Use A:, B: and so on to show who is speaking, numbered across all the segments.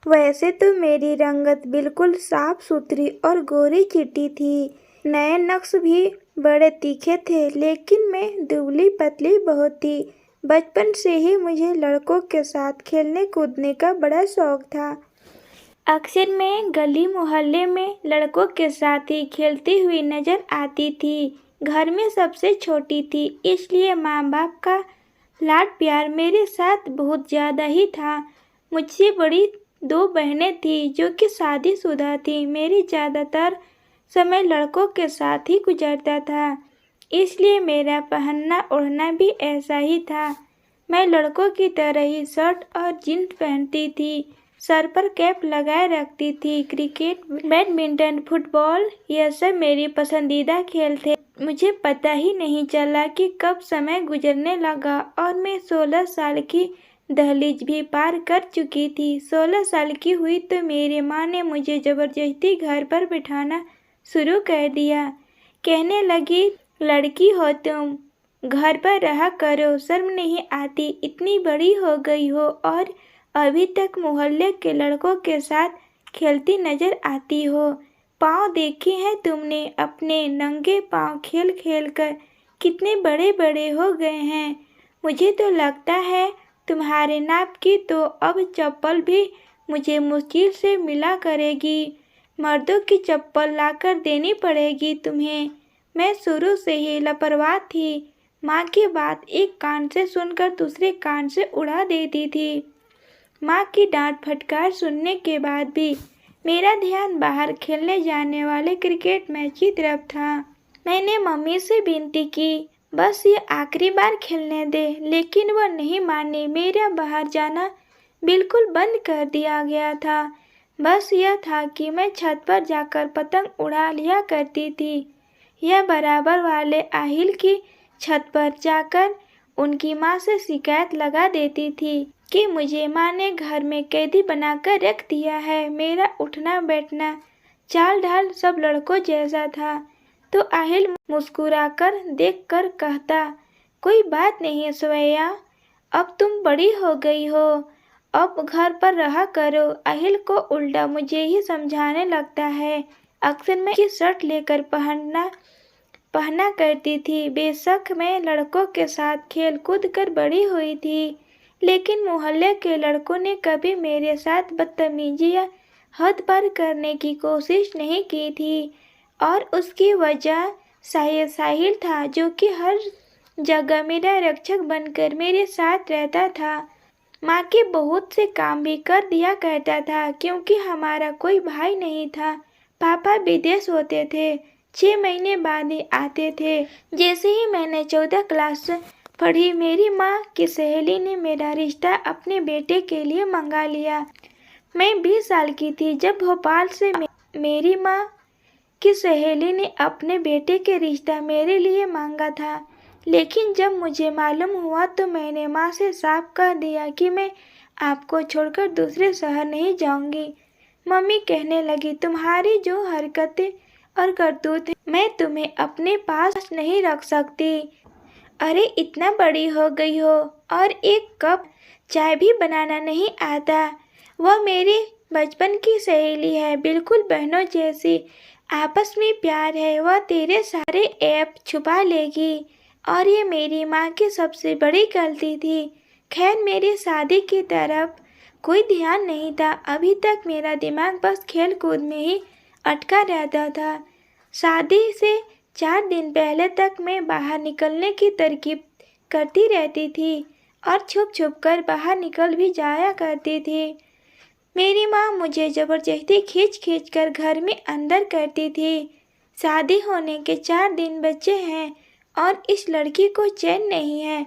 A: वैसे तो मेरी रंगत बिल्कुल साफ सुथरी और गोरी चिट्टी थी। नए नक्श भी बड़े तीखे थे, लेकिन मैं दुबली पतली बहुत थी। बचपन से ही मुझे लड़कों के साथ खेलने कूदने का बड़ा शौक था। अक्सर मैं गली मोहल्ले में लड़कों के साथ ही खेलती हुई नजर आती थी। घर में सबसे छोटी थी, इसलिए माँ बाप का लाड प्यार मेरे साथ बहुत ज़्यादा ही था। मुझसे बड़ी दो बहनें थी जो कि शादीशुदा थी। मेरी ज़्यादातर समय लड़कों के साथ ही गुजरता था, इसलिए मेरा पहनना ओढ़ना भी ऐसा ही था। मैं लड़कों की तरह ही शर्ट और जीन्स पहनती थी, सर पर कैप लगाए रखती थी। क्रिकेट, बैडमिंटन, फुटबॉल ये सब मेरी पसंदीदा खेल थे। मुझे पता ही नहीं चला कि कब समय गुजरने लगा और मैं 16 साल की दहलीज भी पार कर चुकी थी। 16 साल की हुई तो मेरी माँ ने मुझे ज़बरदस्ती घर पर बिठाना शुरू कर दिया। कहने लगी, लड़की हो तुम, घर पर रहा करो, शर्म नहीं आती, इतनी बड़ी हो गई हो और अभी तक मोहल्ले के लड़कों के साथ खेलती नजर आती हो। पाँव देखे हैं तुमने? अपने नंगे पाँव खेल खेल कर कितने बड़े बड़े हो गए हैं। मुझे तो लगता है तुम्हारे नाप की तो अब चप्पल भी मुझे मुश्किल से मिला करेगी। मर्दों की चप्पल लाकर देनी पड़ेगी तुम्हें। मैं शुरू से ही लापरवाह थी। माँ की बात एक कान से सुनकर दूसरे कान से उड़ा देती थी। माँ की डांट फटकार सुनने के बाद भी मेरा ध्यान बाहर खेलने जाने वाले क्रिकेट मैच की तरफ था। मैंने मम्मी से विनती की, बस ये आखिरी बार खेलने दे, लेकिन वह नहीं मानी। मेरा बाहर जाना बिल्कुल बंद कर दिया गया था। बस यह था कि मैं छत पर जाकर पतंग उड़ा लिया करती थी या बराबर वाले आहिल की छत पर जाकर उनकी माँ से शिकायत लगा देती थी कि मुझे माँ ने घर में कैदी बनाकर रख दिया है। मेरा उठना बैठना चाल ढाल सब लड़कों जैसा था, तो आहिल मुस्कुराकर देखकर कहता, कोई बात नहीं स्वैया, अब तुम बड़ी हो गई हो, अब घर पर रहा करो। आहिल को उल्टा मुझे ही समझाने लगता है। अक्सर मैं की शर्ट लेकर पहना करती थी। बेशक मैं लड़कों के साथ खेल कूद कर बड़ी हुई थी, लेकिन मोहल्ले के लड़कों ने कभी मेरे साथ बदतमीजी या हद पार करने की कोशिश नहीं की थी। और उसकी वजह साहिल था, जो कि हर जगह मेरा रक्षक बनकर मेरे साथ रहता था। माँ के बहुत से काम भी कर दिया करता था, क्योंकि हमारा कोई भाई नहीं था। पापा विदेश होते थे, 6 महीने बाद ही आते थे। जैसे ही मैंने 14 क्लास पढ़ी, मेरी माँ की सहेली ने मेरा रिश्ता अपने बेटे के लिए मंगा लिया। मैं 20 साल की थी जब भोपाल से मेरी माँ की सहेली ने अपने बेटे के रिश्ता मेरे लिए मांगा था। लेकिन जब मुझे मालूम हुआ तो मैंने माँ से साफ कह दिया कि मैं आपको छोड़कर दूसरे शहर नहीं जाऊंगी। मम्मी कहने लगी, तुम्हारी जो हरकतें और करतूत हैं, मैं तुम्हें अपने पास नहीं रख सकती। अरे इतना बड़ी हो गई हो और एक कप चाय भी बनाना नहीं आता। वह मेरी बचपन की सहेली है, बिल्कुल बहनों जैसी। आपस में प्यार है, वह तेरे सारे ऐप छुपा लेगी। और ये मेरी माँ की सबसे बड़ी गलती थी। खैर, मेरी शादी की तरफ कोई ध्यान नहीं था। अभी तक मेरा दिमाग बस खेल कूद में ही अटका रहता था। शादी से 4 दिन पहले तक मैं बाहर निकलने की तरकीब करती रहती थी और छुप छुप कर बाहर निकल भी जाया करती थी। मेरी माँ मुझे ज़बरदस्ती खींच खींच कर घर में अंदर करती थी। शादी होने के 4 दिन बचे हैं और इस लड़की को चैन नहीं है।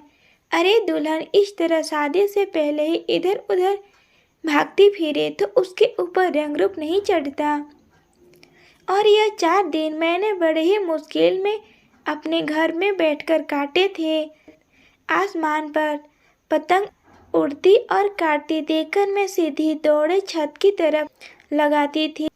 A: अरे दुल्हन इस तरह शादी से पहले ही इधर उधर भागती फिरे तो उसके ऊपर रंग रूप नहीं चढ़ता। और यह 4 दिन मैंने बड़े ही मुश्किल में अपने घर में बैठकर काटे थे। आसमान पर पतंग उड़ती और काटती देखकर मैं सीधी दौड़े छत की तरफ लगाती थी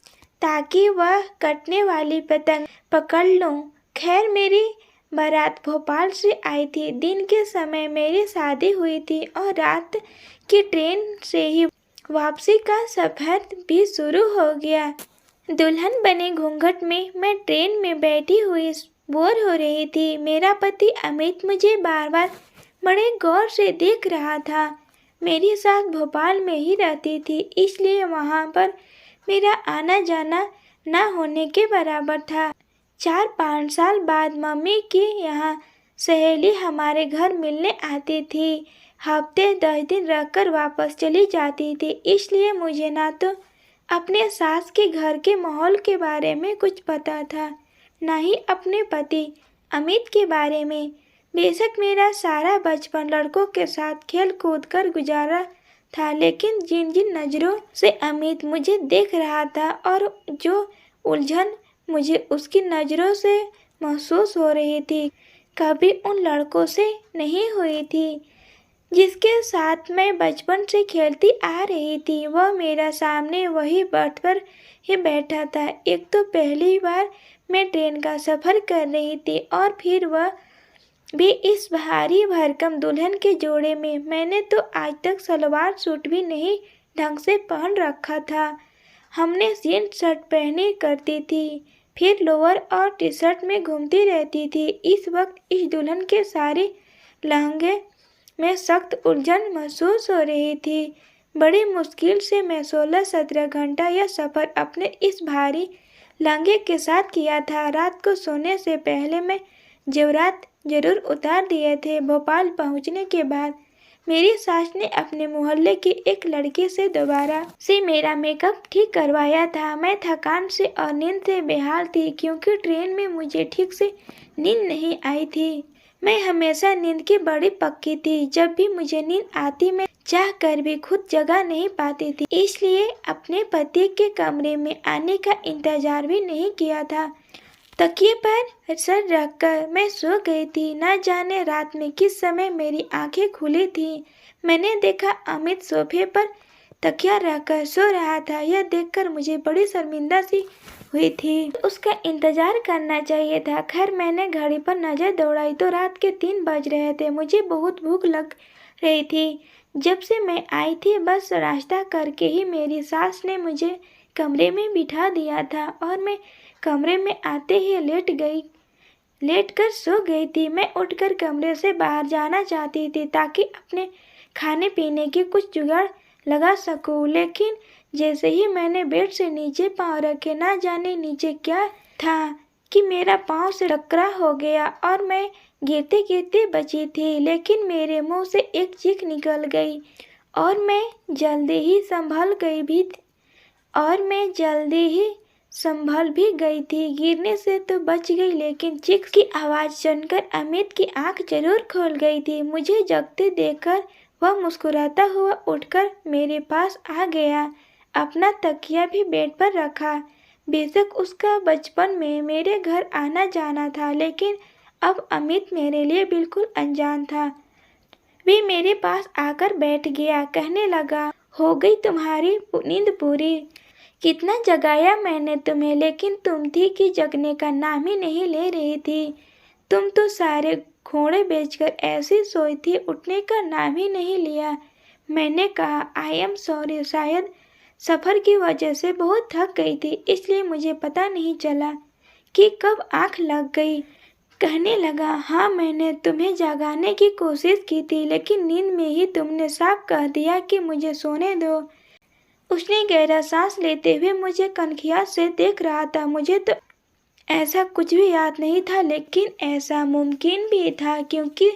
A: ताकि वह कटने वाली पतंग पकड़ लूं। खैर, मेरी बारात भोपाल से आई थी। दिन के समय मेरी शादी हुई थी और रात की ट्रेन से ही वापसी का सफर भी शुरू हो गया। दुल्हन बने घूंघट में मैं ट्रेन में बैठी हुई बोर हो रही थी। मेरा पति अमित मुझे बार बार बड़े गौर से देख रहा था। मेरी सास भोपाल में ही रहती थी, इसलिए वहाँ पर मेरा आना जाना ना होने के बराबर था। 4-5 साल बाद मम्मी की यहाँ सहेली हमारे घर मिलने आती थी। हफ्ते 10 दिन रहकर वापस चली जाती थी, इसलिए मुझे ना तो अपने सास के घर के माहौल के बारे में कुछ पता था, ना ही अपने पति अमित के बारे में। बेशक मेरा सारा बचपन लड़कों के साथ खेल कूद कर गुजारा था, लेकिन जिन जिन नज़रों से अमित मुझे देख रहा था और जो उलझन मुझे उसकी नज़रों से महसूस हो रही थी, कभी उन लड़कों से नहीं हुई थी जिसके साथ मैं बचपन से खेलती आ रही थी। वह मेरा सामने वही बर्थ पर ही बैठा था। एक तो पहली बार मैं ट्रेन का सफ़र कर रही थी और फिर वह भी इस भारी भरकम दुल्हन के जोड़े में। मैंने तो आज तक सलवार सूट भी नहीं ढंग से पहन रखा था। हमने जीन्स शर्ट पहनी करती थी, फिर लोअर और टी शर्ट में घूमती रहती थी। इस वक्त इस दुल्हन के सारे लहंगे में सख्त उलझन महसूस हो रही थी। बड़ी मुश्किल से मैं 16-17 घंटा यह सफ़र अपने इस भारी लहंगे के साथ किया था। रात को सोने से पहले मैं जेवरात जरूर उतार दिए थे। भोपाल पहुंचने के बाद मेरी सास ने अपने मोहल्ले की एक लड़की से दोबारा से मेरा मेकअप ठीक करवाया था। मैं थकान से और नींद से बेहाल थी, क्योंकि ट्रेन में मुझे ठीक से नींद नहीं आई थी। मैं हमेशा नींद की बड़ी पक्की थी। जब भी मुझे नींद आती मैं चाह कर भी खुद जगह नहीं पाती थी, इसलिए अपने पति के कमरे में आने का इंतजार भी नहीं किया था। तकिए पर सर रखकर मैं सो गई थी। न जाने रात में किस समय मेरी आंखें खुली थी। मैंने देखा अमित सोफे पर तकिया रखकर सो रहा था। यह देखकर मुझे बड़ी शर्मिंदा सी हुई थी। उसका इंतजार करना चाहिए था। खैर, मैंने घड़ी पर नजर दौड़ाई तो रात के 3 बज रहे थे। मुझे बहुत भूख लग रही थी। जब से मैं आई थी बस नाश्ता करके ही मेरी सास ने मुझे कमरे में बिठा दिया था और मैं कमरे में आते ही लेट कर सो गई थी। मैं उठकर कमरे से बाहर जाना चाहती थी ताकि अपने खाने पीने की कुछ जुगाड़ लगा सकूं, लेकिन जैसे ही मैंने बेड से नीचे पाँव रखे, ना जाने नीचे क्या था कि मेरा पाँव से टकरा हो गया और मैं गिरते गिरते बची थी। लेकिन मेरे मुंह से एक चीख निकल गई और मैं जल्दी ही संभल भी गई थी। गिरने से तो बच गई, लेकिन चीख की आवाज़ सुनकर अमित की आंख जरूर खोल गई थी। मुझे जगते देखकर वह मुस्कुराता हुआ उठकर मेरे पास आ गया। अपना तकिया भी बेड पर रखा। बेशक उसका बचपन में मेरे घर आना जाना था, लेकिन अब अमित मेरे लिए बिल्कुल अनजान था। वे मेरे पास आकर बैठ गया। कहने लगा, हो गई तुम्हारी नींद पूरी? कितना जगाया मैंने तुम्हें, लेकिन तुम थी कि जगने का नाम ही नहीं ले रही थी। तुम तो सारे घोड़े बेचकर ऐसी सोई थी, उठने का नाम ही नहीं लिया। मैंने कहा, आई एम सॉरी, शायद सफ़र की वजह से बहुत थक गई थी, इसलिए मुझे पता नहीं चला कि कब आँख लग गई। कहने लगा, हाँ, मैंने तुम्हें जगाने की कोशिश की थी, लेकिन नींद में ही तुमने साफ कह दिया कि मुझे सोने दो। उसने गहरा सांस लेते हुए मुझे कनखियात से देख रहा था। मुझे तो ऐसा कुछ भी याद नहीं था, लेकिन ऐसा मुमकिन भी था, क्योंकि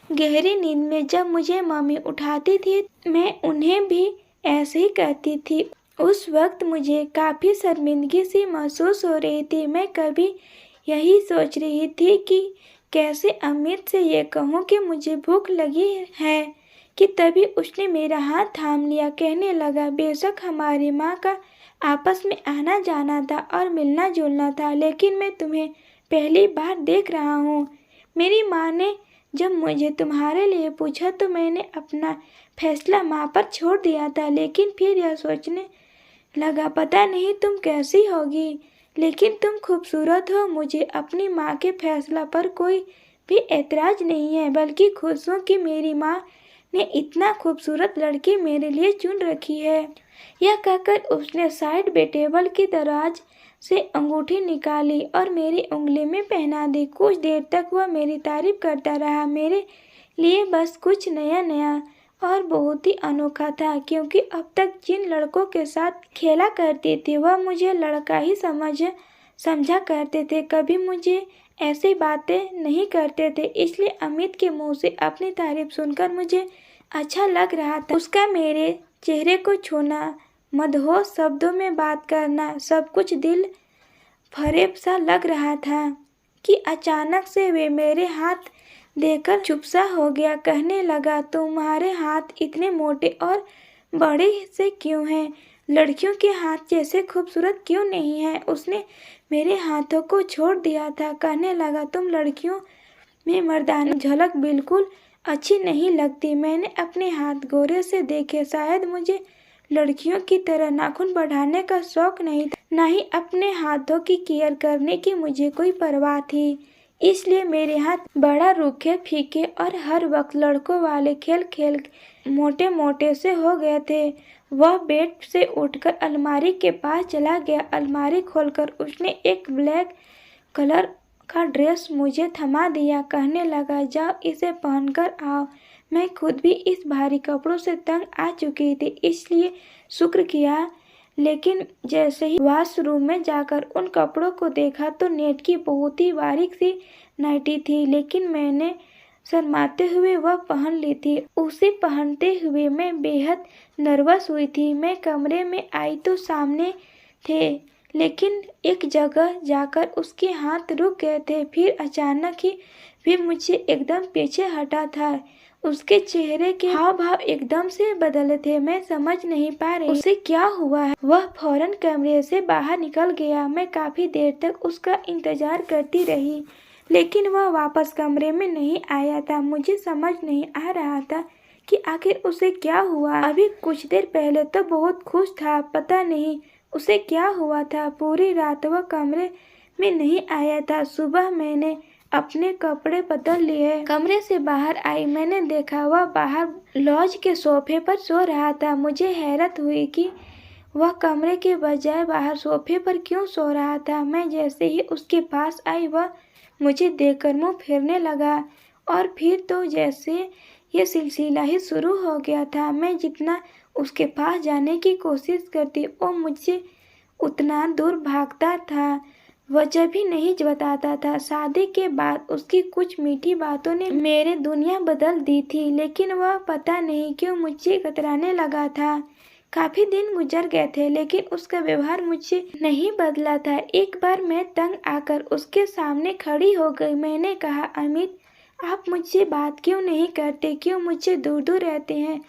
A: गहरी नींद में जब मुझे मम्मी उठाती थी मैं उन्हें भी ऐसे ही कहती थी। उस वक्त मुझे काफ़ी शर्मिंदगी सी महसूस हो रही थी। मैं कभी यही सोच रही थी कि कैसे अमित से ये कहूँ कि मुझे भूख लगी है, कि तभी उसने मेरा हाथ थाम लिया। कहने लगा, बेशक हमारी माँ का आपस में आना जाना था और मिलना जुलना था, लेकिन मैं तुम्हें पहली बार देख रहा हूँ। मेरी माँ ने जब मुझे तुम्हारे लिए पूछा तो मैंने अपना फैसला माँ पर छोड़ दिया था, लेकिन फिर यह सोचने लगा, पता नहीं तुम कैसी होगी, लेकिन तुम खूबसूरत हो। मुझे अपनी माँ के फैसला पर कोई भी एतराज़ नहीं है, बल्कि खुश हूँ कि मेरी माँ ने इतना खूबसूरत लड़की मेरे लिए चुन रखी है। यह कहकर उसने साइड टेबल की दराज से अंगूठी निकाली और मेरी उंगली में पहना दी। कुछ देर तक वह मेरी तारीफ करता रहा। मेरे लिए बस कुछ नया नया और बहुत ही अनोखा था, क्योंकि अब तक जिन लड़कों के साथ खेला करती थी वह मुझे लड़का ही समझा करते थे, कभी मुझे ऐसी बातें नहीं करते थे। इसलिए अमित के मुंह से अपनी तारीफ सुनकर मुझे अच्छा लग रहा था। उसका मेरे चेहरे को छूना, मदहोश शब्दों में बात करना, सब कुछ दिल फरेब सा लग रहा था कि अचानक से वे मेरे हाथ देखकर चुप सा हो गया। कहने लगा, तुम्हारे हाथ इतने मोटे और बड़े से क्यों हैं? लड़कियों के हाथ जैसे खूबसूरत क्यों नहीं है? उसने मेरे हाथों को छोड़ दिया था। कहने लगा, तुम लड़कियों में मर्दाना झलक बिल्कुल अच्छी नहीं लगती। मैंने अपने हाथ गौर से देखे। शायद मुझे लड़कियों की तरह नाखून बढ़ाने का शौक नहीं था, ना ही अपने हाथों की केयर करने की मुझे कोई परवाह थी। इसलिए मेरे हाथ बड़ा रूखे फीके और हर वक्त लड़कों वाले खेल खेल मोटे मोटे से हो गए थे। वह बेड से उठकर अलमारी के पास चला गया। अलमारी खोलकर उसने एक ब्लैक कलर का ड्रेस मुझे थमा दिया। कहने लगा, जाओ इसे पहनकर आओ। मैं खुद भी इस भारी कपड़ों से तंग आ चुकी थी, इसलिए शुक्र किया। लेकिन जैसे ही वॉशरूम में जाकर उन कपड़ों को देखा तो नेट की बहुत ही बारीक सी नाइटी थी, लेकिन मैंने शर्माते हुए वह पहन ली थी। उसे पहनते हुए मैं बेहद नर्वस हुई थी। मैं कमरे में आई तो सामने थे, लेकिन एक जगह जाकर उसके हाथ रुक गए थे। फिर अचानक ही वे मुझे एकदम पीछे हटा था। उसके चेहरे के हाव भाव एकदम से बदले थे। मैं समझ नहीं पा रही उसे क्या हुआ है। वह फौरन कमरे से बाहर निकल गया। मैं काफी देर तक उसका इंतजार करती रही, लेकिन वह वापस कमरे में नहीं आया था। मुझे समझ नहीं आ रहा था कि आखिर उसे क्या हुआ। अभी कुछ देर पहले तो बहुत खुश था, पता नहीं उसे क्या हुआ था। पूरी रात वह कमरे में नहीं आया था। सुबह मैंने अपने कपड़े बदल लिए, कमरे से बाहर आई। मैंने देखा वह बाहर लॉज के सोफे पर सो रहा था। मुझे हैरत हुई कि वह कमरे के बजाय बाहर सोफे पर क्यों सो रहा था। मैं जैसे ही उसके पास आई वह मुझे देखकर मुंह फेरने लगा, और फिर तो जैसे ये सिलसिला ही शुरू हो गया था। मैं जितना उसके पास जाने की कोशिश करती वो मुझसे उतना दूर भागता था, वजह भी नहीं बताता था। शादी के बाद उसकी कुछ मीठी बातों ने मेरी दुनिया बदल दी थी, लेकिन वह पता नहीं क्यों मुझसे कतराने लगा था। काफी दिन गुजर गए थे, लेकिन उसका व्यवहार मुझसे नहीं बदला था। एक बार मैं तंग आकर उसके सामने खड़ी हो गई। मैंने कहा, अमित, आप मुझसे बात क्यों नहीं करते, क्यों मुझसे दूर दूर रहते हैं?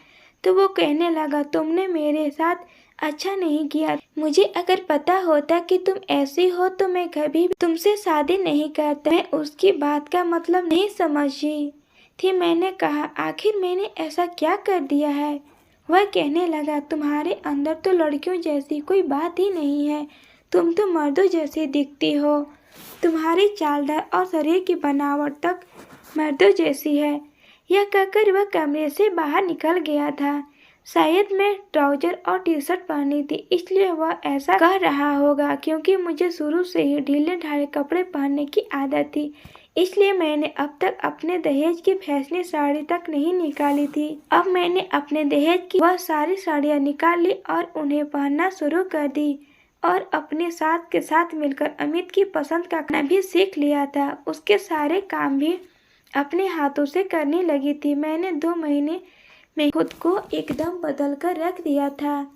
A: तो वो कहने लगा, तुमने मेरे साथ अच्छा नहीं किया। मुझे अगर पता होता कि तुम ऐसी हो तो मैं कभी भी तुमसे शादी नहीं करता। मैं उसकी बात का मतलब नहीं समझी थी। मैंने कहा, आखिर मैंने ऐसा क्या कर दिया है? वह कहने लगा, तुम्हारे अंदर तो लड़कियों जैसी कोई बात ही नहीं है। तुम तो मर्दों जैसी दिखती हो। तुम्हारी चालदार और शरीर की बनावट तक मर्दों जैसी है। यह कहकर वह कमरे से बाहर निकल गया था। शायद मैं ट्राउजर और टी शर्ट पहनी थी, इसलिए वह ऐसा कह रहा होगा, क्योंकि मुझे शुरू से ही ढीले ढाले कपड़े पहनने की आदत थी। इसलिए मैंने अब तक अपने दहेज की फैशनी साड़ी तक नहीं निकाली थी। अब मैंने अपने दहेज की वह सारी साड़ियाँ निकाल ली और उन्हें पहनना शुरू कर दी, और अपने साथ के साथ मिलकर अमित की पसंद का खाना भी सीख लिया था। उसके सारे काम भी अपने हाथों से करने लगी थी। मैंने 2 महीने में खुद को एकदम बदल कर रख दिया था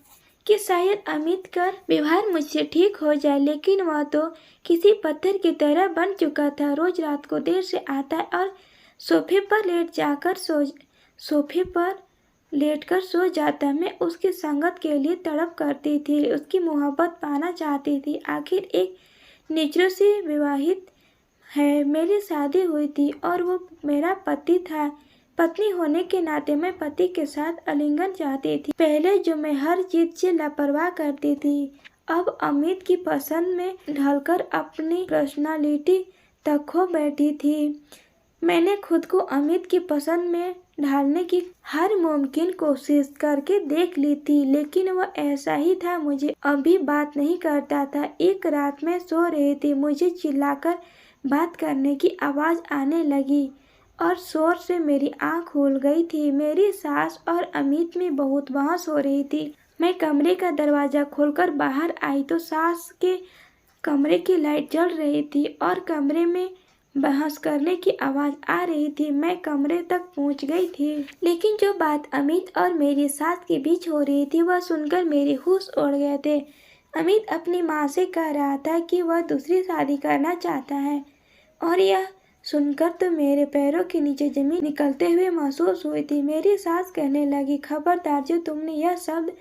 A: कि शायद अमित का व्यवहार मुझसे ठीक हो जाए, लेकिन वह तो किसी पत्थर की तरह बन चुका था। रोज रात को देर से आता और सोफे पर लेटकर सो जाता। मैं उसकी संगत के लिए तड़प करती थी, उसकी मोहब्बत पाना चाहती थी। आखिर एक नेचरों से विवाहित है, मेरी शादी हुई थी और वो मेरा पति था। पत्नी होने के नाते मैं पति के साथ आलिंगन चाहती थी। पहले जो मैं हर चीज से लापरवाह करती थी, अब अमित की पसंद में ढलकर अपनी पर्सनालिटी तक खो बैठी थी। मैंने खुद को अमित की पसंद में ढालने की हर मुमकिन कोशिश करके देख ली थी, लेकिन वह ऐसा ही था, मुझे अभी बात नहीं करता था। एक रात मैं सो रही थी, मुझे चिल्लाकर बात करने की आवाज़ आने लगी और शोर से मेरी आँख खुल गई थी। मेरी सास और अमित में बहुत बहस हो रही थी। मैं कमरे का दरवाज़ा खोलकर बाहर आई तो सास के कमरे की लाइट जल रही थी और कमरे में बहस करने की आवाज़ आ रही थी। मैं कमरे तक पहुंच गई थी, लेकिन जो बात अमित और मेरी सास के बीच हो रही थी वह सुनकर मेरे होश उड़ गए थे। अमित अपनी माँ से कह रहा था कि वह दूसरी शादी करना चाहता है और यह सुनकर तो मेरे पैरों के नीचे जमीन निकलते हुए महसूस हुई थी। मेरी सास कहने लगी, खबरदार जो तुमने यह शब्द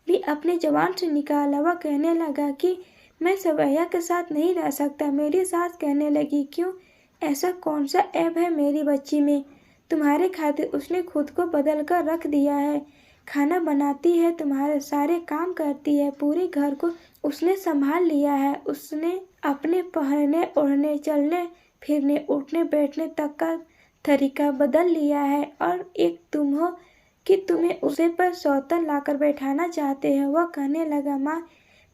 A: भी अपने जबान से निकाला। वह कहने लगा कि मैं सवैया के साथ नहीं रह सकता। मेरी सास कहने लगी, क्यों, ऐसा कौन सा ऐब है मेरी बच्ची में? तुम्हारे खातिर उसने खुद को बदल कर रख दिया है। खाना बनाती है, तुम्हारे सारे काम करती है, पूरे घर को उसने संभाल लिया है। उसने अपने पहनने ओढ़ने, चलने फिरने, उठने बैठने तक का तरीका बदल लिया है और एक तुम हो कि तुम्हें उसे पर सौतन लाकर बैठाना चाहते हो। वह कहने लगा, माँ,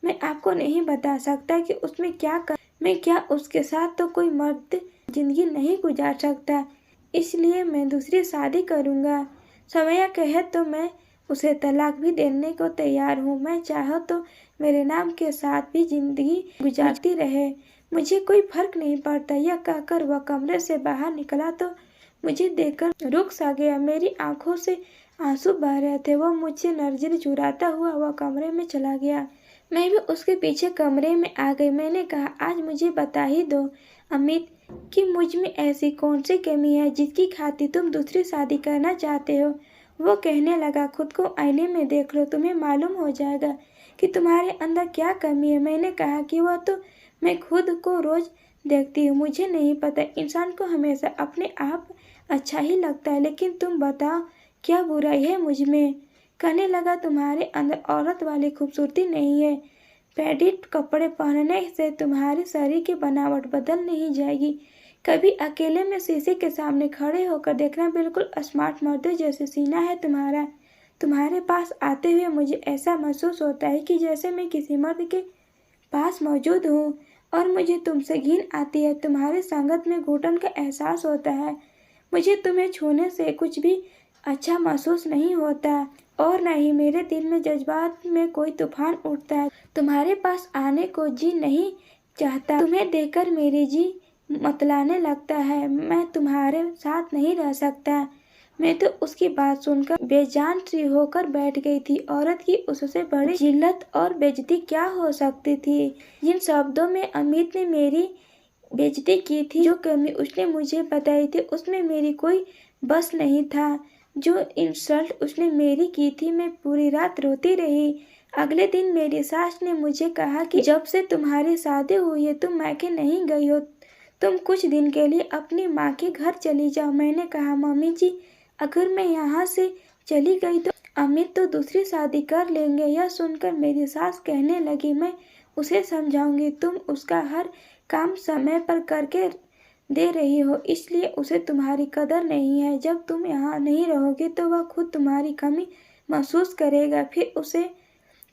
A: मैं आपको नहीं बता सकता कि उसमें क्या कर, मैं क्या उसके साथ तो कोई मर्द जिंदगी नहीं गुजार सकता, इसलिए मैं दूसरी शादी करूँगा। सवैया कहे तो मैं उसे तलाक भी देने को तैयार हूँ। मैं चाहो तो मेरे नाम के साथ भी जिंदगी गुजारती रहे, मुझे कोई फर्क नहीं पड़ता। यह कहकर वह कमरे से बाहर निकला तो मुझे देखकर रुक सा गया। मेरी आंखों से आंसू बह रहे थे। वह मुझसे नजर चुराता हुआ वह कमरे में चला गया। मैं भी उसके पीछे कमरे में आ गई। मैंने कहा, आज मुझे बता ही दो अमित कि मुझ में ऐसी कौन सी कमी है जिसकी खातिर तुम दूसरी शादी करना चाहते हो। वो कहने लगा, खुद को आईने में देख लो, तुम्हें मालूम हो जाएगा कि तुम्हारे अंदर क्या कमी है। मैंने कहा कि वह तो मैं खुद को रोज देखती हूँ, मुझे नहीं पता। इंसान को हमेशा अपने आप अच्छा ही लगता है, लेकिन तुम बताओ क्या बुराई है मुझ में? कहने लगा, तुम्हारे अंदर औरत वाली खूबसूरती नहीं है। पैडिड कपड़े पहनने से तुम्हारे शरीर की बनावट बदल नहीं जाएगी। कभी अकेले में शीशे के सामने खड़े होकर देखना, बिल्कुल स्मार्ट मर्द जैसे सीना है तुम्हारा। तुम्हारे पास आते हुए मुझे ऐसा महसूस होता है कि जैसे मैं किसी मर्द के पास मौजूद हूँ और मुझे तुमसे घिन आती है। तुम्हारे संगत में घुटन का एहसास होता है। मुझे तुम्हें छूने से कुछ भी अच्छा महसूस नहीं होता और न ही मेरे दिल में जज्बात में कोई तूफान उठता है। तुम्हारे पास आने को जी नहीं चाहता। तुम्हें देखकर मेरी जी मतलाने लगता है। मैं तुम्हारे साथ नहीं रह सकता। मैं तो उसकी बात सुनकर बेजान सी होकर बैठ गई थी। औरत की उससे बड़ी जिल्लत और बेइज्जती क्या हो सकती थी? जिन शब्दों में अमित ने मेरी बेइज्जती की थी, जो कमी उसने मुझे बताई थी, उसमें मेरी कोई बस नहीं था। जो इंसल्ट उसने मेरी की थी, मैं पूरी रात रोती रही। अगले दिन मेरी सास ने मुझे कहा कि जब से तुम्हारी शादी हुई है तुम मायके नहीं गई हो, तुम कुछ दिन के लिए अपनी माँ के घर चली जाओ। मैंने कहा, मम्मी जी, अगर मैं यहाँ से चली गई तो अमित तो दूसरी शादी कर लेंगे। यह सुनकर मेरी सास कहने लगी, मैं उसे समझाऊंगी, तुम उसका हर काम समय पर करके दे रही हो, इसलिए उसे तुम्हारी कदर नहीं है। जब तुम यहाँ नहीं रहोगे तो वह खुद तुम्हारी कमी महसूस करेगा, फिर उसे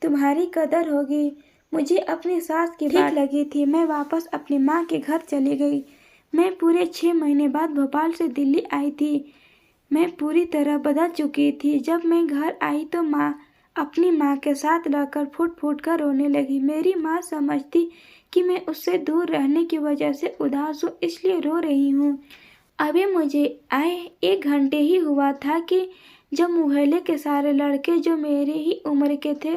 A: तुम्हारी कदर होगी। मुझे अपनी सास की बात लगी थी। मैं वापस अपनी माँ के घर चली गई। मैं पूरे 6 महीने बाद भोपाल से दिल्ली आई थी। मैं पूरी तरह बदल चुकी थी। जब मैं घर आई तो माँ अपनी माँ के साथ रहकर फूट फूट कर रोने लगी। मेरी माँ समझती कि मैं उससे दूर रहने की वजह से उदास हूँ, इसलिए रो रही हूँ। अभी मुझे आए 1 घंटे ही हुआ था कि जब मोहल्ले के सारे लड़के जो मेरी ही उम्र के थे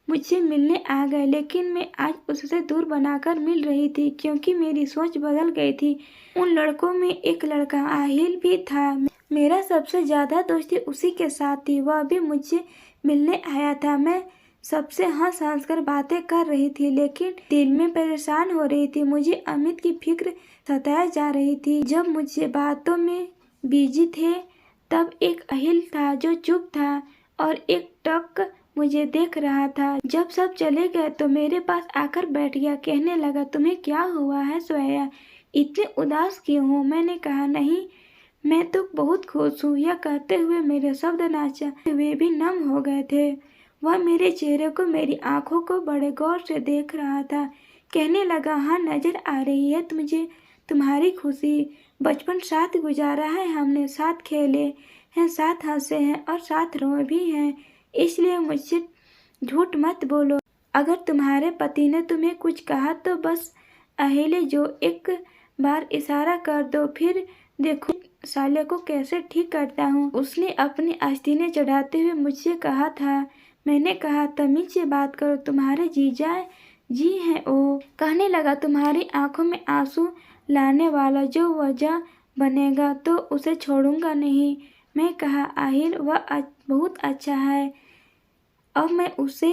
A: मुझसे मिलने आ गए, लेकिन मैं आज उससे दूर बनाकर मिल रही थी क्योंकि मेरी सोच बदल गई थी। उन लड़कों में एक लड़का आहिल भी था। मेरा सबसे ज़्यादा दोस्ती उसी के साथ थी। वह भी मुझसे मिलने आया था। मैं सबसे हंस हंस कर बातें कर रही थी, लेकिन दिल में परेशान हो रही थी। मुझे अमित की फिक्र सताई जा रही थी। जब मुझसे बातों में बिजी थे तब एक अहिल था जो चुप था और एक टक मुझे देख रहा था। जब सब चले गए तो मेरे पास आकर बैठ गया। कहने लगा, तुम्हें क्या हुआ है सवैया, इतने उदास क्यों हो? मैंने कहा, नहीं, मैं तो बहुत खुश हूँ। यह कहते हुए मेरे शब्द नाचा वे भी नम हो गए थे। वह मेरे चेहरे को, मेरी आंखों को बड़े गौर से देख रहा था। कहने लगा, हाँ नजर आ रही है मुझे तुम्हारी खुशी। बचपन साथ गुजारा है हमने, साथ खेले हैं, साथ हंसे हैं और साथ रोए भी हैं। इसलिए मुझसे झूठ मत बोलो। अगर तुम्हारे पति ने तुम्हें कुछ कहा तो बस अकेले जो एक बार इशारा कर दो, फिर देखो साले को कैसे ठीक करता हूँ। उसने अपनी आस्तीनें चढ़ाते हुए मुझसे कहा था। मैंने कहा, तमीज से बात करो, तुम्हारे जीजा जी हैं वो। कहने लगा, तुम्हारी आंखों में आंसू लाने वाला जो वजह बनेगा तो उसे छोड़ूंगा नहीं। मैं कहा, आहिल वह बहुत अच्छा है। अब मैं उसे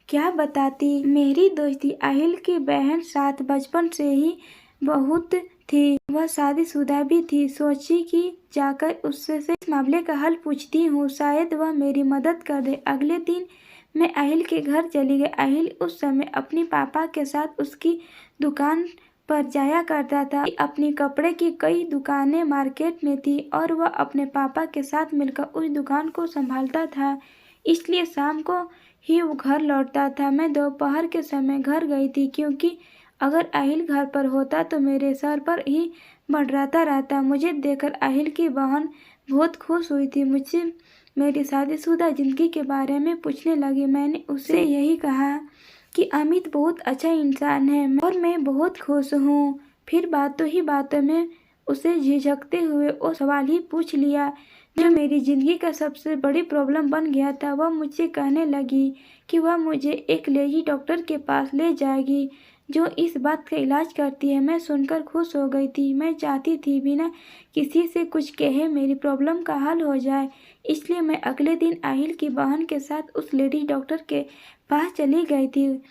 A: क्या बताती। मेरी दोस्ती आहिल की बहन साथ बचपन से ही बहुत थी। वह शादीशुदा भी थी। सोची कि जाकर उससे इस मामले का हल पूछती हूँ, शायद वह मेरी मदद कर दे। अगले दिन मैं आहिल के घर चली गई। आहिल उस समय अपनी पापा के साथ उसकी दुकान पर जाया करता था। अपनी कपड़े की कई दुकानें मार्केट में थी और वह अपने पापा के साथ मिलकर उस दुकान को संभालता था, इसलिए शाम को ही वो घर लौटता था। मैं दोपहर के समय घर गई थी, क्योंकि अगर आहिल घर पर होता तो मेरे सर पर ही मंडराता रहता। मुझे देखकर आहिल की बहन बहुत खुश हुई थी। मुझसे मेरी शादीशुदा जिंदगी के बारे में पूछने लगी। मैंने उसे यही कहा कि अमित बहुत अच्छा इंसान है और मैं बहुत खुश हूँ। फिर बातों ही बातों में उसे झिझकते हुए वो सवाल ही पूछ लिया जो मेरी जिंदगी का सबसे बड़ी प्रॉब्लम बन गया था। वह मुझसे कहने लगी कि वह मुझे एक लेडी डॉक्टर के पास ले जाएगी जो इस बात का इलाज करती है। मैं सुनकर खुश हो गई थी। मैं चाहती थी बिना किसी से कुछ कहे मेरी प्रॉब्लम का हल हो जाए, इसलिए मैं अगले दिन आहिल की बहन के साथ उस लेडी डॉक्टर के पास चली गई थी।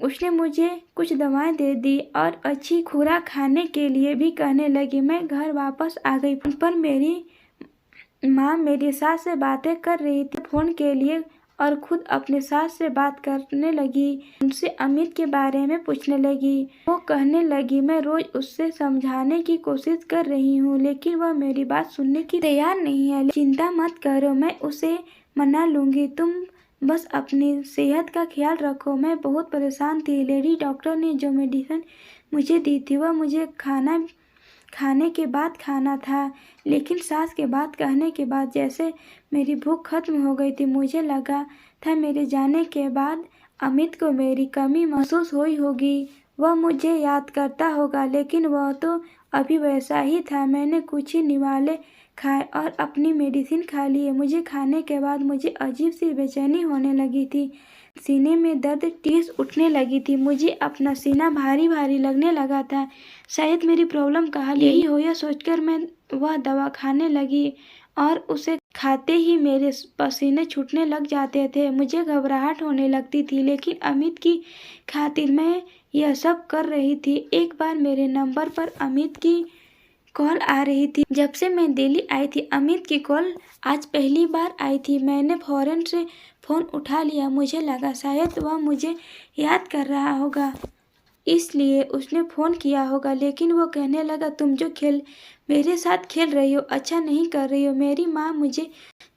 A: उसने मुझे कुछ दवाएं दे दी और अच्छी खुराक खाने के लिए भी कहने लगी। मैं घर वापस आ गई। फोन पर मेरी माँ मेरी सास से बातें कर रही थी फोन के लिए और खुद अपने सास से बात करने लगी। उनसे अमित के बारे में पूछने लगी। वो कहने लगी, मैं रोज उससे समझाने की कोशिश कर रही हूँ, लेकिन वह मेरी बात सुनने की तैयार नहीं है। चिंता मत करो, मैं उसे मना लूंगी। तुम बस अपनी सेहत का ख्याल रखो। मैं बहुत परेशान थी। लेडी डॉक्टर ने जो मेडिसिन मुझे दी थी वह मुझे खाने के बाद खाना था, लेकिन सास के बात कहने के बाद जैसे मेरी भूख खत्म हो गई थी। मुझे लगा था मेरे जाने के बाद अमित को मेरी कमी महसूस हुई होगी, वह मुझे याद करता होगा, लेकिन वह तो अभी वैसा ही था। मैंने कुछ ही निवाले खाए और अपनी मेडिसिन खा लिए। मुझे खाने के बाद मुझे अजीब सी बेचैनी होने लगी थी। सीने में दर्द टीस उठने लगी थी। मुझे अपना सीना भारी भारी लगने लगा था। शायद मेरी प्रॉब्लम का हल यही हो, यह सोचकर मैं वह दवा खाने लगी और उसे खाते ही मेरे पसीने छूटने लग जाते थे। मुझे घबराहट होने लगती थी, लेकिन अमित की खातिर मैं यह सब कर रही थी। एक बार मेरे नंबर पर अमित की कॉल आ रही थी। जब से मैं दिल्ली आई थी अमित की कॉल आज पहली बार आई थी। मैंने फौरन से फ़ोन उठा लिया। मुझे लगा शायद वह मुझे याद कर रहा होगा, इसलिए उसने फ़ोन किया होगा। लेकिन वो कहने लगा, तुम जो खेल मेरे साथ खेल रही हो अच्छा नहीं कर रही हो। मेरी माँ मुझे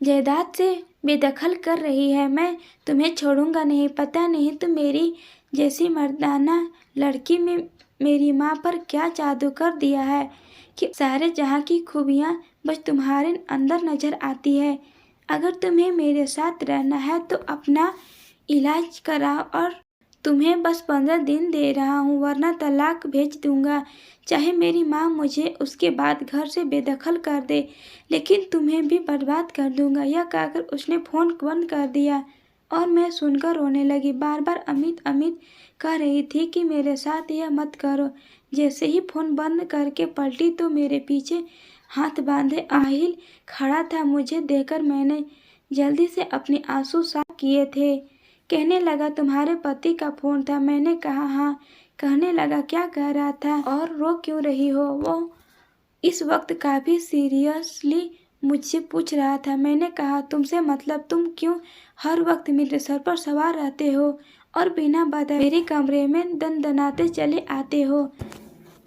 A: जायदाद से बेदखल कर रही है। मैं तुम्हें छोड़ूंगा नहीं। पता नहीं तुम मेरी जैसी मर्दाना लड़की में मेरी माँ पर क्या जादू कर दिया है कि सारे जहाँ की खूबियाँ बस तुम्हारे अंदर नजर आती है। अगर तुम्हें मेरे साथ रहना है तो अपना इलाज कराओ और तुम्हें बस 15 दिन दे रहा हूँ, वरना तलाक भेज दूंगा। चाहे मेरी माँ मुझे उसके बाद घर से बेदखल कर दे, लेकिन तुम्हें भी बर्बाद कर दूंगा। यह कहकर उसने फ़ोन बंद कर दिया और मैं सुनकर रोने लगी। बार बार अमित अमित कह रही थी कि मेरे साथ यह मत करो। जैसे ही फ़ोन बंद करके पलटी तो मेरे पीछे हाथ बांधे आहिल खड़ा था। मुझे देखकर मैंने जल्दी से अपने आंसू साफ किए थे। कहने लगा, तुम्हारे पति का फ़ोन था? मैंने कहा हाँ। कहने लगा, क्या कह रहा था और रो क्यों रही हो? वो इस वक्त काफ़ी सीरियसली मुझसे पूछ रहा था। मैंने कहा, तुमसे मतलब तुम क्यों हर वक्त मेरे सर पर सवार रहते हो और बिना बताए मेरे कमरे में दनदनाते चले आते हो?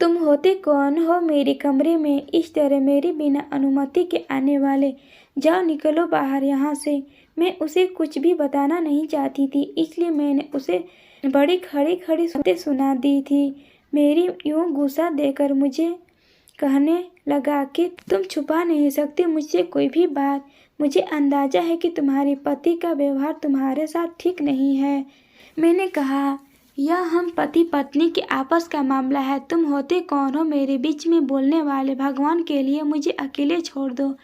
A: तुम होते कौन हो मेरे कमरे में इस तरह मेरे बिना अनुमति के आने वाले? जाओ, निकलो बाहर यहाँ से। मैं उसे कुछ भी बताना नहीं चाहती थी, इसलिए मैंने उसे बड़ी खड़ी खड़ी सुना दी थी। मेरी यूं गुस्सा देकर मुझे कहने लगा कि तुम छुपा नहीं सकती मुझसे कोई भी बात। मुझे अंदाजा है कि तुम्हारे पति का व्यवहार तुम्हारे साथ ठीक नहीं है। मैंने कहा, यह हम पति पत्नी के आपस का मामला है। तुम होते कौन हो मेरे बीच में बोलने वाले? भगवान के लिए मुझे अकेले छोड़ दो,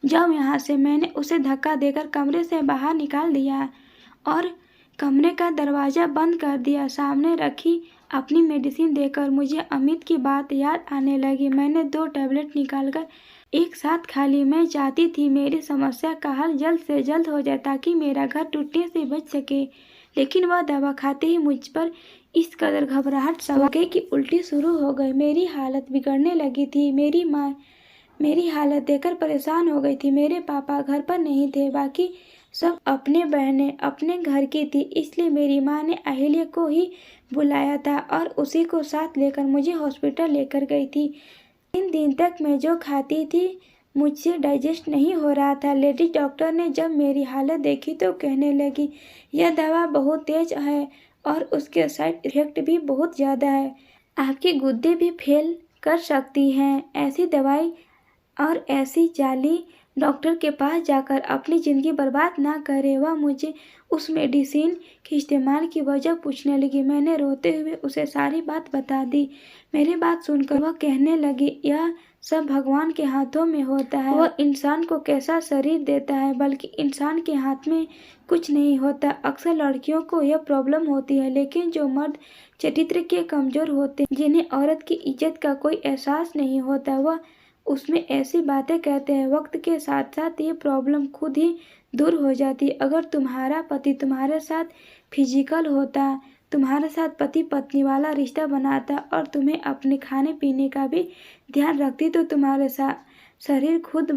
A: जाओ यहाँ से। मैंने उसे धक्का देकर कमरे से बाहर निकाल दिया और कमरे का दरवाज़ा बंद कर दिया। सामने रखी अपनी मेडिसिन देकर मुझे अमित की बात याद आने लगी। मैंने 2 टैबलेट निकालकर एक साथ खा ली। मैं चाहती थी मेरी समस्या का हल जल्द से जल्द हो जाए ताकि मेरा घर टूटने से बच सके, लेकिन वह दवा खाते ही मुझ पर इस कदर घबराहट सवार गई कि उल्टी शुरू हो गई। मेरी हालत बिगड़ने लगी थी। मेरी माँ मेरी हालत देखकर परेशान हो गई थी। मेरे पापा घर पर नहीं थे, बाकी सब अपने बहनें अपने घर की थी, इसलिए मेरी माँ ने अहिल्या को ही बुलाया था और उसी को साथ लेकर मुझे हॉस्पिटल लेकर गई थी। 3 दिन तक मैं जो खाती थी मुझसे डाइजेस्ट नहीं हो रहा था। लेडी डॉक्टर ने जब मेरी हालत देखी तो कहने लगी, यह दवा बहुत तेज है और उसके साइड इफेक्ट भी बहुत ज़्यादा है, आपके गुर्दे भी फेल कर सकती हैं। ऐसी दवाई और ऐसी जाली डॉक्टर के पास जाकर अपनी ज़िंदगी बर्बाद ना करे। वह मुझे उस मेडिसिन के इस्तेमाल की वजह पूछने लगी। मैंने रोते हुए उसे सारी बात बता दी। मेरी बात सुनकर वह कहने लगी, यह सब भगवान के हाथों में होता है। वह इंसान को कैसा शरीर देता है, बल्कि इंसान के हाथ में कुछ नहीं होता। अक्सर लड़कियों को यह प्रॉब्लम होती है, लेकिन जो मर्द चरित्र के कमज़ोर होते हैं, जिन्हें औरत की इज्जत का कोई एहसास नहीं होता, वह उसमें ऐसी बातें कहते हैं। वक्त के साथ साथ ये प्रॉब्लम खुद ही दूर हो जाती। अगर तुम्हारा पति तुम्हारे साथ फिजिकल होता, तुम्हारे साथ पति पत्नी वाला रिश्ता बनाता और तुम्हें अपने खाने पीने का भी ध्यान रखती, तो तुम्हारे साथ शरीर खुद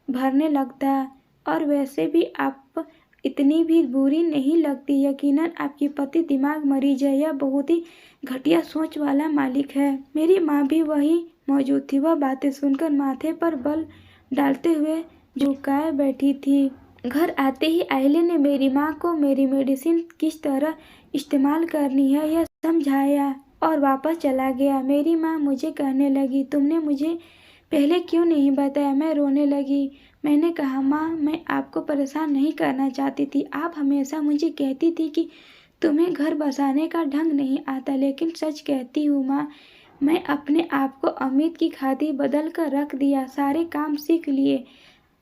A: भरने लगता। और वैसे भी आप इतनी भी बुरी नहीं लगती। यकीनन आपकी पति दिमाग मरीज है या बहुत ही घटिया सोच वाला मालिक है। मेरी माँ भी वही मौजूद थी। वह बातें सुनकर माथे पर बल डालते हुए झुकाए बैठी थी। घर आते ही अहिल्या ने मेरी माँ को मेरी मेडिसिन किस तरह इस्तेमाल करनी है यह समझाया और वापस चला गया। मेरी माँ मुझे कहने लगी, तुमने मुझे पहले क्यों नहीं बताया? मैं रोने लगी। मैंने कहा, माँ, मैं आपको परेशान नहीं करना चाहती थी। आप हमेशा मुझे कहती थी कि तुम्हें घर बसाने का ढंग नहीं आता, लेकिन सच कहती हूँ माँ, मैं अपने आप को अमित की खातिर बदल कर रख दिया। सारे काम सीख लिए।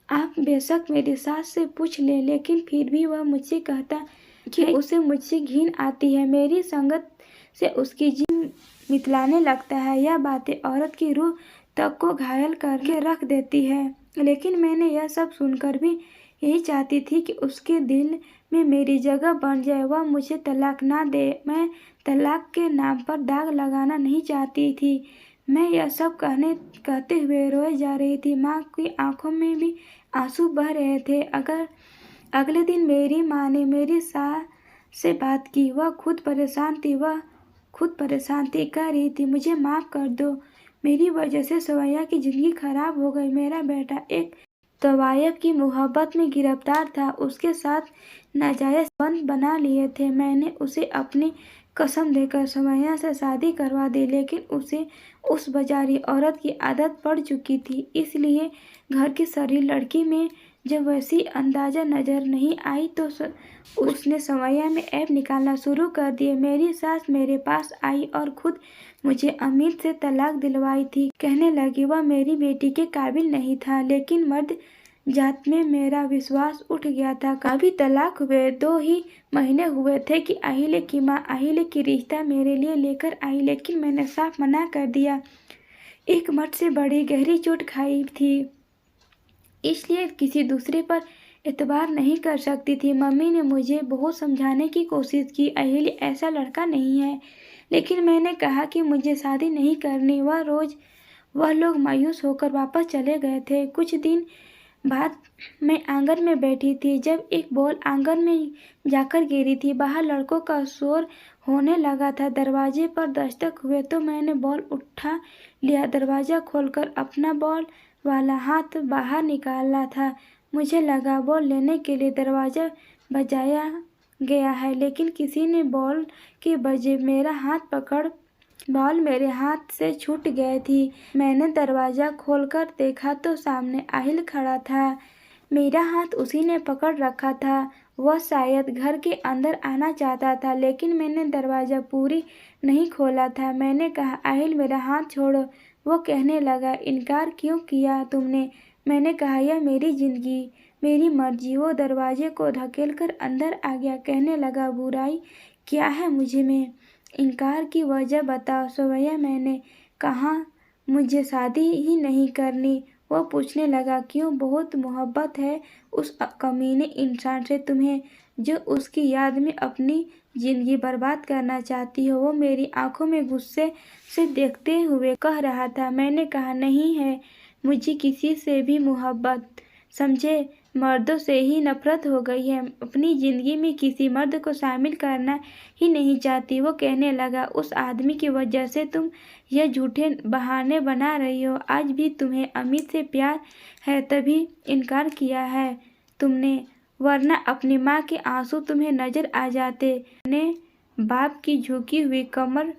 A: आप बेशक मेरी सास से पूछ ले, लेकिन फिर भी वह मुझसे कहता कि उसे मुझसे घिन आती है। मेरी संगत से उसकी जीभ मितलाने लगता है। यह बातें औरत की रूह तक को घायल करके रख देती है। लेकिन मैंने यह सब सुनकर भी यही चाहती थी कि उसके दिल में मेरी जगह बन जाए, वह मुझे तलाक ना दे। मैं तलाक के नाम पर दाग लगाना नहीं चाहती थी। मैं यह सब कहते हुए रोए जा रही थी। माँ की आंखों में भी आंसू बह रहे थे। अगले दिन मेरी माँ ने मेरी सास से बात की। वह खुद परेशान थी। कह रही थी, मुझे माफ़ कर दो, मेरी वजह से सवैया की ज़िंदगी खराब हो गई। मेरा बेटा एक तवायब की मोहब्बत में गिरफ्तार था, उसके साथ नाजायज़ संबंध बना लिए थे। मैंने उसे अपनी कसम देकर सवैया से शादी करवा दी, लेकिन उसे उस बेचारी औरत की आदत पड़ चुकी थी। इसलिए घर की सारी लड़की में जब वैसी अंदाज़ा नज़र नहीं आई तो उसने सवैया में ऐब निकालना शुरू कर दिए। मेरी सास मेरे पास आई और खुद मुझे अमित से तलाक दिलवाई थी। कहने लगी वह मेरी बेटी के काबिल नहीं था, लेकिन मर्द जात में मेरा विश्वास उठ गया था। अभी तलाक हुए 2 ही महीने हुए थे कि अहिल्या की माँ अहिल्या की रिश्ता मेरे लिए लेकर आई, लेकिन मैंने साफ मना कर दिया। एक मर्द से बड़ी गहरी चोट खाई थी, इसलिए किसी दूसरे पर एतबार नहीं कर सकती थी। मम्मी ने मुझे बहुत समझाने की कोशिश की, अहिल्या ऐसा लड़का नहीं है, लेकिन मैंने कहा कि मुझे शादी नहीं करनी। वह लोग मायूस होकर वापस चले गए थे। कुछ दिन बात मैं आंगन में बैठी थी जब एक बॉल आंगन में जाकर गिरी थी। बाहर लड़कों का शोर होने लगा था। दरवाजे पर दस्तक हुए तो मैंने बॉल उठा लिया। दरवाज़ा खोलकर अपना बॉल वाला हाथ बाहर निकाला था। मुझे लगा बॉल लेने के लिए दरवाज़ा बजाया गया है, लेकिन किसी ने बॉल के बजे मेरा हाथ पकड़ बॉल मेरे हाथ से छूट गई थी। मैंने दरवाज़ा खोलकर देखा तो सामने आहिल खड़ा था। मेरा हाथ उसी ने पकड़ रखा था। वह शायद घर के अंदर आना चाहता था, लेकिन मैंने दरवाज़ा पूरी नहीं खोला था। मैंने कहा, आहिल मेरा हाथ छोड़ो। वो कहने लगा, इनकार क्यों किया तुमने? मैंने कहा, यह मेरी ज़िंदगी, मेरी मर्जी। वो दरवाजे को धकेलकर अंदर आ गया। कहने लगा, बुराई क्या है मुझे में? इनकार की वजह बताओ। सोया, मैंने कहा मुझे शादी ही नहीं करनी। वो पूछने लगा, क्यों? बहुत मोहब्बत है उस कमीने इंसान से तुम्हें, जो उसकी याद में अपनी ज़िंदगी बर्बाद करना चाहती हो। वो मेरी आंखों में गुस्से से देखते हुए कह रहा था। मैंने कहा, नहीं है मुझे किसी से भी मोहब्बत। समझे, मर्दों से ही नफरत हो गई है। अपनी ज़िंदगी में किसी मर्द को शामिल करना ही नहीं चाहती। वो कहने लगा, उस आदमी की वजह से तुम यह झूठे बहाने बना रही हो। आज भी तुम्हें अमित से प्यार है, तभी इनकार किया है तुमने, वरना अपनी माँ के आंसू तुम्हें नजर आ जाते। अपने बाप की झुकी हुई कमर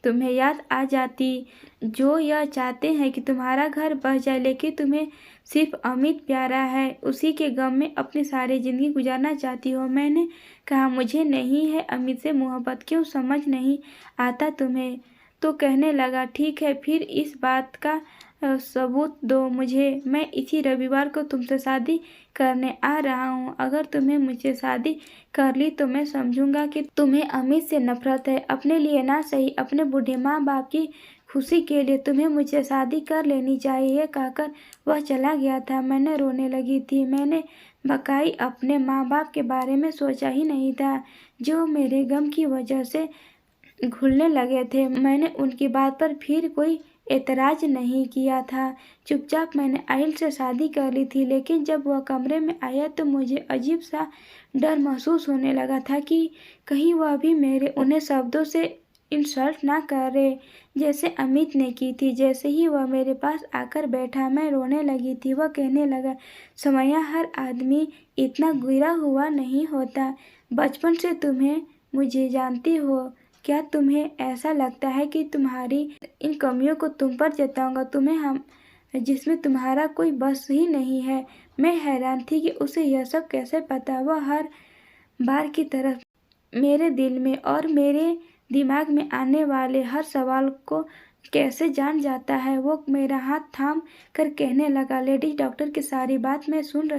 A: तुम्हें याद आ जाती, जो यह चाहते हैं कि तुम्हारा घर बस जाए, लेकिन तुम्हें सिर्फ अमित प्यारा है। उसी के गम में अपनी सारी ज़िंदगी गुजारना चाहती हो। मैंने कहा, मुझे नहीं है अमित से मोहब्बत। क्यों समझ नहीं आता तुम्हें? तो कहने लगा, ठीक है, फिर इस बात का सबूत दो मुझे। मैं इसी रविवार को तुमसे शादी करने आ रहा हूँ। अगर तुम्हें मुझसे शादी कर ली तो मैं समझूंगा कि तुम्हें अमित से नफरत है। अपने लिए ना सही, अपने बूढ़े माँ बाप की खुशी के लिए तुम्हें मुझसे शादी कर लेनी चाहिए। ये कहकर वह चला गया था। मैंने रोने लगी थी। मैंने बकाई अपने माँ बाप के बारे में सोचा ही नहीं था, जो मेरे गम की वजह से घुलने लगे थे। मैंने उनकी बात पर फिर कोई एतराज नहीं किया था। चुपचाप मैंने आहिल से शादी कर ली थी, लेकिन जब वह कमरे में आया तो मुझे अजीब सा डर महसूस होने लगा था कि कहीं वह भी मेरे उन्हें शब्दों से इंसल्ट ना करे, जैसे अमित ने की थी। जैसे ही वह मेरे पास आकर बैठा, मैं रोने लगी थी। वह कहने लगा, समया, हर आदमी इतना गिरा हुआ नहीं होता। बचपन से तुम्हें मुझे जानती हो। क्या तुम्हें ऐसा लगता है कि तुम्हारी इन कमियों को तुम पर जताऊंगा, तुम्हें हम जिसमें तुम्हारा कोई बस ही नहीं है? मैं हैरान थी कि उसे यह सब कैसे पता। वह हर बार की तरह मेरे दिल में और मेरे दिमाग में आने वाले हर सवाल को कैसे जान जाता है। वो मेरा हाथ थाम कर कहने लगा, लेडीज डॉक्टर की सारी बात मैं सुन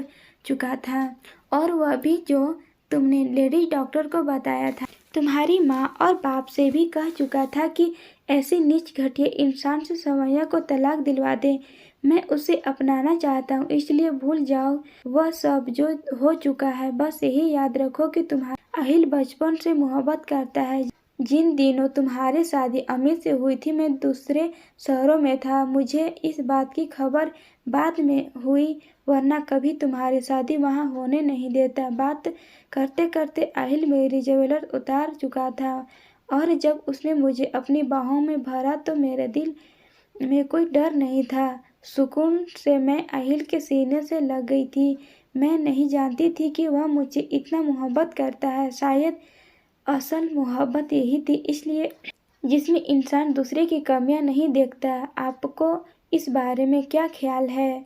A: चुका था, और वह भी जो तुमने लेडीज डॉक्टर को बताया था। तुम्हारी माँ और बाप से भी कह चुका था कि ऐसे नीच घटिया इंसान से समया को तलाक दिलवा दे। मैं उसे अपनाना चाहता हूँ, इसलिए भूल जाओ वह सब जो हो चुका है। बस यही याद रखो कि तुम्हारा अहिल बचपन से मोहब्बत करता है। जिन दिनों तुम्हारी शादी अमित से हुई थी, मैं दूसरे शहरों में था। मुझे इस बात की खबर बाद में हुई, वरना कभी तुम्हारी शादी वहाँ होने नहीं देता। बात करते करते आहिल मेरी ज्वेलर उतार चुका था, और जब उसने मुझे अपनी बाहों में भरा तो मेरे दिल में कोई डर नहीं था। सुकून से मैं आहिल के सीने से लग गई थी। मैं नहीं जानती थी कि वह मुझे इतना मोहब्बत करता है। शायद असल मोहब्बत यही थी, इसलिए जिसमें इंसान दूसरे की कमियां नहीं देखता। आपको इस बारे में क्या ख्याल है?